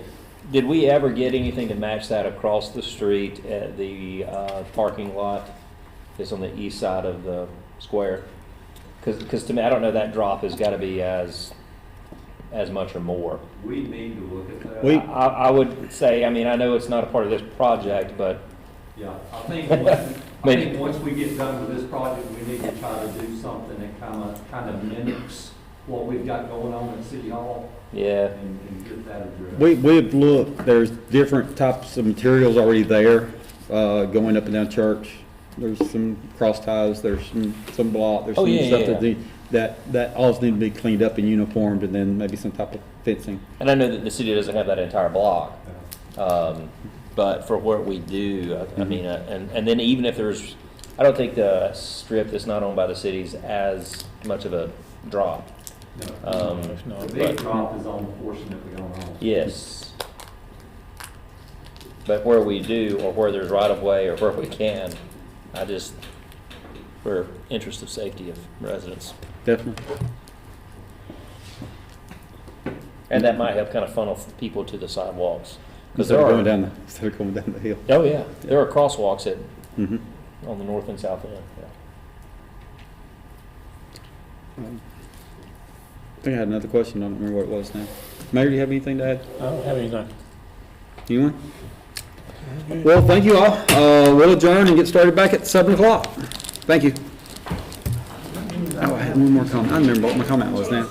Speaker 4: Did we ever get anything to match that across the street at the parking lot that's on the east side of the square? Because to me, I don't know, that drop has got to be as much or more.
Speaker 15: We need to look at that.
Speaker 4: I would say, I mean, I know it's not a part of this project, but
Speaker 15: Yeah, I think once we get done with this project, we need to try to do something that kind of mimics what we've got going on at City Hall
Speaker 4: yeah.
Speaker 15: and get that addressed.
Speaker 1: We've looked, there's different types of materials already there, going up and down Church. There's some cross ties, there's some block, there's
Speaker 4: Oh,
Speaker 1: some
Speaker 4: yeah,
Speaker 1: stuff
Speaker 4: yeah.
Speaker 1: that all need to be cleaned up and uniformed, and then maybe some type of fencing.
Speaker 4: And I know that the city doesn't have that entire block. But for what we do, I mean, and then even if there's, I don't think the strip that's not owned by the city is as much of a drop.
Speaker 15: No,
Speaker 9: it's not.
Speaker 15: the big
Speaker 4: but-
Speaker 15: drop is on the portion that we don't own.
Speaker 4: Yes. But where we do, or where there's right of way, or where we can, for interest of safety of residents.
Speaker 1: Definitely.
Speaker 4: And that might help kind of funnel people to the sidewalks. Because
Speaker 1: Instead
Speaker 4: there
Speaker 1: of
Speaker 4: are,
Speaker 1: going down the hill.
Speaker 4: oh yeah, there are crosswalks
Speaker 1: Mhm.
Speaker 4: on the north and south end, yeah.
Speaker 1: I think I had another question, I don't remember what it was now. Mayor, do you have anything to add?
Speaker 9: I don't have anything.
Speaker 1: Anyone? Well, thank you all. We'll adjourn and get started back at 7 o'clock. Thank you. Oh, I had one more comment. I remember what my comment was now.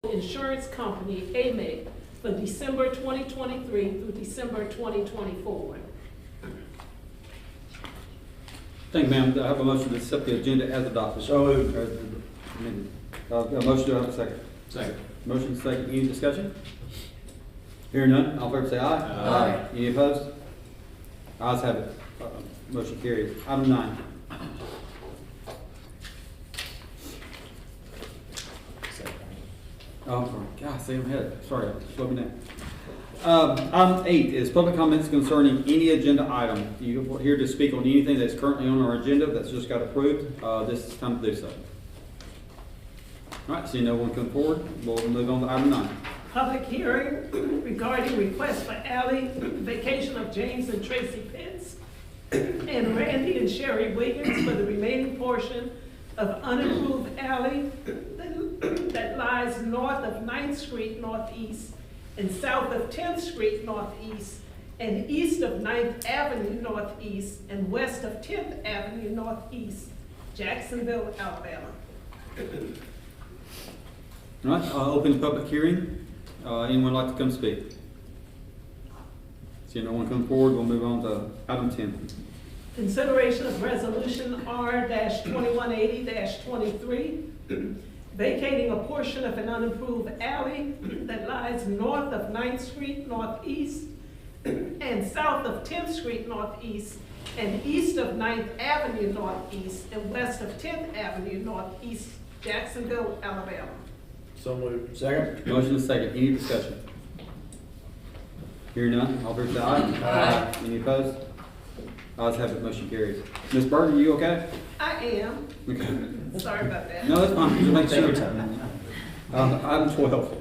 Speaker 2: Insurance Company, AMIC, for December 2023 through December 2024.
Speaker 1: Thank you, ma'am. Do I have a motion to accept the agenda as adopted?
Speaker 7: So moved.
Speaker 1: A motion, do I have a second?
Speaker 15: Second.
Speaker 1: Motion second, any discussion? Hearing none, all in favor say aye. Aye. Any opposed? Ayes have it. Motion carries. Item 9. Oh, I'm sorry. God, see, I'm ahead. Sorry, slow me down. Item 8 is public comments concerning any agenda item. You are here to speak on anything that's currently on our agenda that's just got approved. This is time to do so. All right, seeing no one come forward, we'll move on to item 9.
Speaker 2: Public hearing regarding request for alley vacation of James and Tracy Pitts and Randy and Sherry Williams for the remaining portion of unimproved alley that lies north of 9th Street Northeast and south of 10th Street Northeast and east of 9th Avenue Northeast and west of 10th Avenue Northeast, Jacksonville, Alabama.
Speaker 1: All right, open the public hearing. Anyone like to come speak? Seeing no one come forward, we'll move on to item 10.
Speaker 2: Consideration of resolution R-2180-23, vacating a portion of an unimproved alley that lies north of 9th Street Northeast and south of 10th Street Northeast and east of 9th Avenue Northeast and west of 10th Avenue Northeast, Jacksonville, Alabama.
Speaker 6: So moved.
Speaker 7: Second?
Speaker 1: Motion is second. Any discussion? Hearing none, all fair say aye. Aye. Any opposed? Ayes have it, motion carries. Ms. Burton, are you okay?
Speaker 2: I am.
Speaker 1: Okay.
Speaker 2: Sorry about that.
Speaker 1: No, that's fine. Just make sure. Item 12.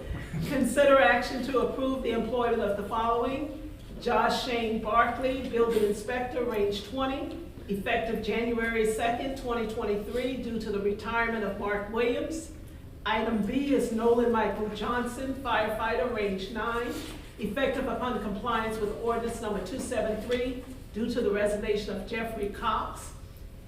Speaker 2: Consider action to approve the employment of the following: Josh Shane Barkley, Building Inspector, Range 20, effective January 2nd, 2023, due to the retirement of Mark Williams. Item B is Nolan Michael Johnson, firefighter, Range 9, effective upon compliance with ordinance number 273, due to the resignation of Jeffrey Cox.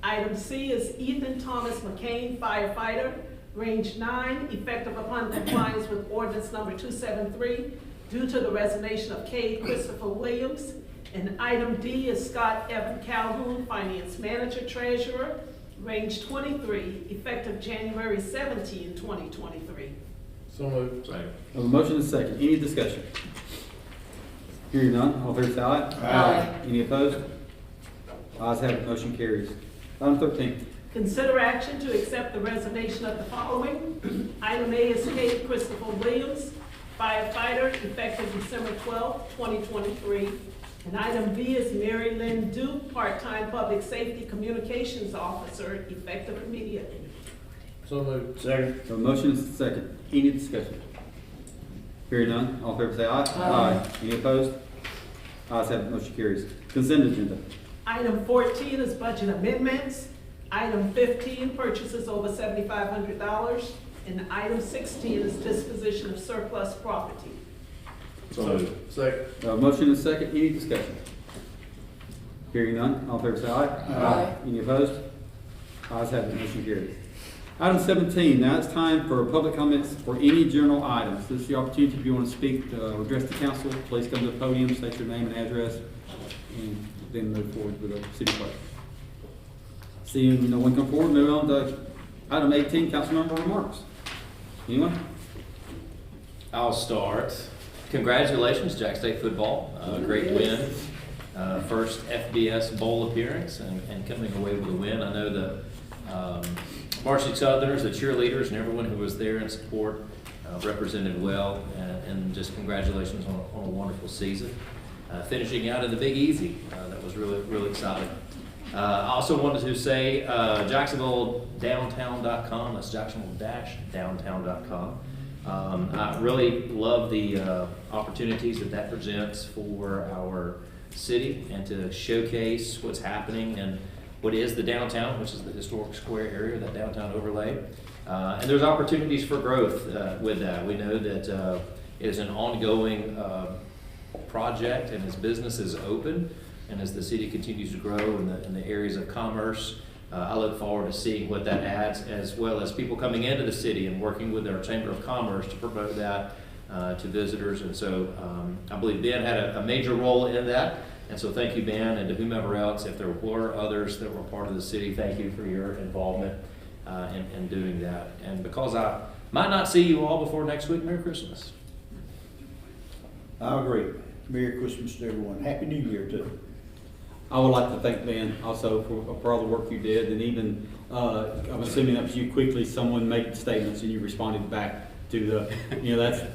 Speaker 2: Item C is Ethan Thomas McCain, firefighter, Range 9, effective upon compliance with ordinance number 273, due to the resignation of Cade Christopher Williams. And item D is Scott Evan Calhoun, finance manager, treasurer, Range 23, effective January 17, 2023.
Speaker 6: So moved.
Speaker 1: A motion is second. Any discussion? Hearing none, all fair say aye. Aye. Any opposed? Ayes have it, motion carries. Item 13.
Speaker 2: Consider action to accept the resignation of the following. Item A is Cade Christopher Williams, firefighter, effective December 12, 2023. And item B is Mary Lynn Duke, part-time public safety communications officer, effective immediately.
Speaker 6: So moved.
Speaker 7: Second?
Speaker 1: A motion is second. Any discussion? Hearing none, all fair say aye. Aye. Any opposed? Ayes have it, motion carries. Consent agenda.
Speaker 2: Item 14 is budget amendments. Item 15, purchases over $7,500. And item 16 is disposition of surplus property.
Speaker 6: So moved. Second.
Speaker 1: Motion is second. Any discussion? Hearing none, all fair say aye. Aye. Any opposed? Ayes have it, motion carries. Item 17, now it's time for public comments for any general items. This is the opportunity if you want to speak, or address the council, please come to the podium, state your name and address, and then move forward with the city clerk. Seeing no one come forward, move on to item 18, council member remarks. Anyone?
Speaker 4: I'll start. Congratulations, Jack State football. Great win. First FBS bowl appearance and coming away with a win. I know the Varsity Southerners, the cheerleaders, and everyone who was there in support represented well. And just congratulations on a wonderful season. Finishing out in the Big Easy. That was really, really exciting. I also wanted to say JacksonvilleDowntown.com. That's Jacksonville-downtown.com. I really love the opportunities that presents for our city and to showcase what's happening and what is the downtown, which is the historic square area, that downtown overlay. And there's opportunities for growth with that. We know that it is an ongoing project, and as business is open and as the city continues to grow in the areas of commerce, I look forward to seeing what that adds, as well as people coming into the city and working with our Chamber of Commerce to promote that to visitors. And so I believe Ben had a major role in that. And so thank you, Ben, and to whomever else, if there were others that were part of the city, thank you for your involvement in doing that. And because I might not see you all before next week, Merry Christmas.
Speaker 7: I agree. Merry Christmas to everyone. Happy New Year too.
Speaker 1: I would like to thank Ben also for all the work you did, and even, I'm assuming that was you quickly, someone made statements and you responded back to the,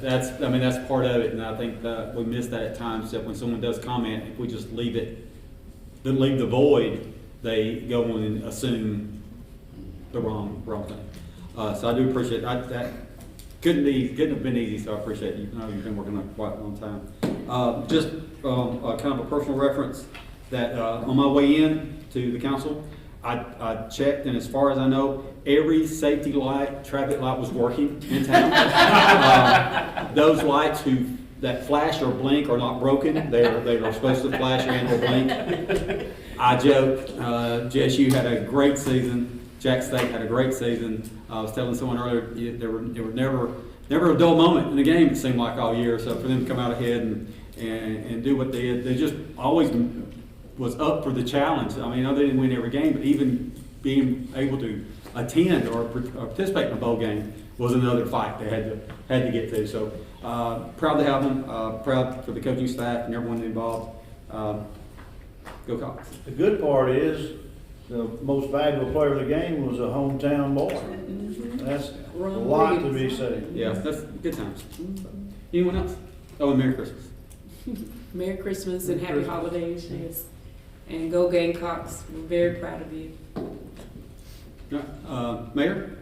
Speaker 1: that's part of it, and I think that we miss that at times, that when someone does comment, if we just leave the void, they go on and assume the wrong thing. So I do appreciate, that couldn't have been easy, so I appreciate you. I know you've been working on it quite a long time. Just kind of a personal reference, that on my way in to the council, I checked, and as far as I know, every safety light, traffic light was working in town. Those lights that flash or blink are not broken. They are supposed to flash and or blink. I joke, JSU had a great season. Jack State had a great season. I was telling someone earlier, there were never a dull moment in the game, it seemed like, all year. So for them to come out ahead and do what they did, they just always was up for the challenge. I mean, I know they didn't win every game, but even being able to attend or participate in a bowl game was another fight they had to get to. So proud to have them, proud for the coaching staff and everyone involved. Go Cox.
Speaker 7: The good part is the most valuable player of the game was a hometown boy. That's a lot to be said.
Speaker 1: Yeah, that's good times. Anyone else? Oh, and Merry Christmas.
Speaker 10: Merry Christmas and happy holidays, yes. And go Gamecocks, we're very proud of you.
Speaker 1: Mayor?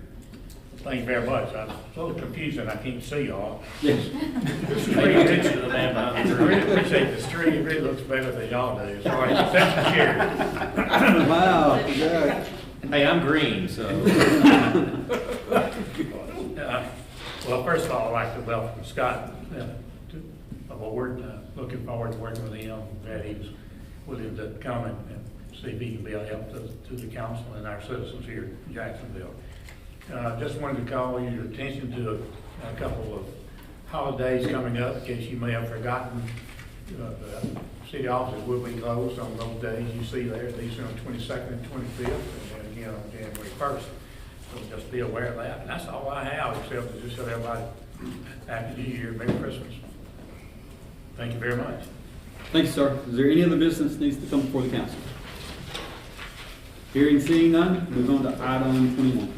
Speaker 9: Thank you very much. I'm so confused and I can't see y'all.
Speaker 1: Yes.
Speaker 9: Pay attention to the man behind the tree. I really appreciate this tree. It really looks better than y'all do. Sorry, except the chair.
Speaker 1: Wow. Yeah.
Speaker 4: Hey, I'm green, so.
Speaker 9: Well, first of all, I'd like to welcome Scott aboard. Looking forward to working with him. Glad he was willing to come and see if he can be a help to the council and our citizens here in Jacksonville. Just wanted to call your attention to a couple of holidays coming up, in case you may have forgotten. The city offices will be closed on those days you see there. These are on 22nd and 25th, and then again on January 1st. So just be aware of that. And that's all I have, except to just tell everybody Happy New Year, Merry Christmas. Thank you very much.
Speaker 1: Thank you, sir. Is there any other business that needs to come before the council? Hearing, seeing none, move on to item 21.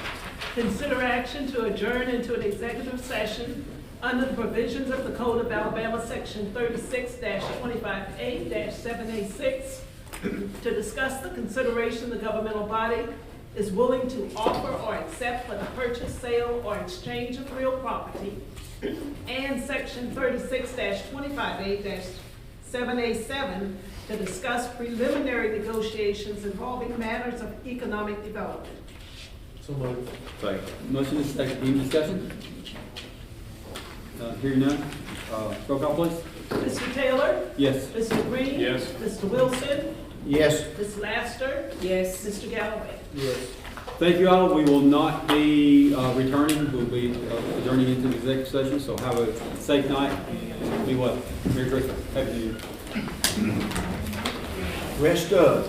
Speaker 2: Consider action to adjourn into an executive session under the provisions of the Code of Alabama, Section 36-25A-7A6, to discuss the consideration the governmental body is willing to offer or accept for the purchase, sale, or exchange of real property, and Section 36-25A-7A7 to discuss preliminary negotiations involving matters of economic development.
Speaker 1: So moved. Second. Motion is second. Any discussion? Hearing none. Roll call, please.
Speaker 2: Mr. Taylor?
Speaker 1: Yes.
Speaker 2: Mr. Green?
Speaker 3: Yes.
Speaker 2: Mr. Wilson?
Speaker 7: Yes.
Speaker 2: Ms. Laster?
Speaker 10: Yes.
Speaker 2: Mr. Galloway?
Speaker 1: Yes. Thank you all. We will not be returning. We'll be adjourning into the executive session. So have a safe night and be well. Merry Christmas. Happy New Year.
Speaker 7: Rest up.